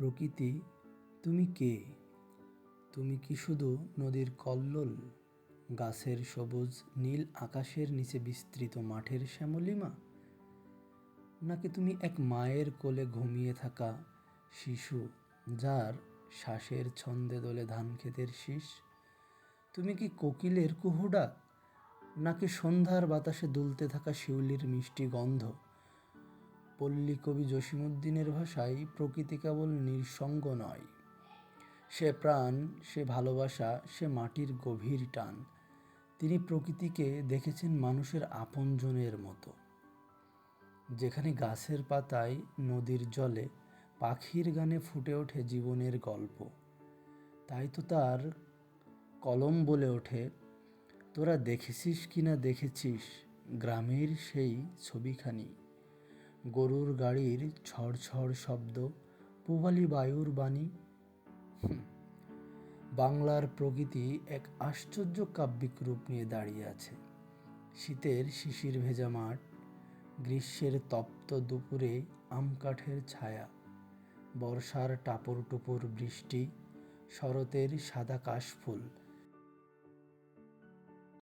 প্রকৃতি, তুমি কে? তুমি কি শুধু নদীর কল্লোল, গাছের সবুজ, নীল আকাশের নিচে বিস্তৃত মাঠের শ্যামলিমা? নাকি তুমি এক মায়ের কোলে ঘুমিয়ে থাকা শিশু, যার শ্বাসের ছন্দে দোলে ধানক্ষেতের শীষ? তুমি কি কোকিলের কুহু ডাক, নাকি সন্ধ্যার বাতাসে দুলতে থাকা শিউলির মিষ্টি গন্ধ? পল্লী কবি জসীমউদ্দীনের ভাষায় প্রকৃতি কেবল নিঃসঙ্গ নয়, সে প্রাণ, সে ভালোবাসা, সে মাটির গভীর টান। তিনি প্রকৃতিকে দেখেছেন মানুষের আপনজনের মতো, যেখানে গাছের পাতায়, নদীর জলে, পাখির গানে ফুটে ওঠে জীবনের গল্প। তাই তো তার কলম বলে ওঠে, তোরা দেখেছিস কি না দেখেছিস গ্রামের সেই ছবিখানি, গরুর গাড়ির ছড়ছড় শব্দ, পূবালী বায়ুর বাণী। বাংলার প্রকৃতি এক আশ্চর্য কাব্যিক রূপ নিয়ে দাঁড়িয়ে আছে। শীতের শিশির ভেজা মাঠ, গ্রীষ্মের তপ্ত দুপুরে আম কাঠের ছায়া, বর্ষার টাপর টুপুর বৃষ্টি, শরতের সাদা কাশফুল,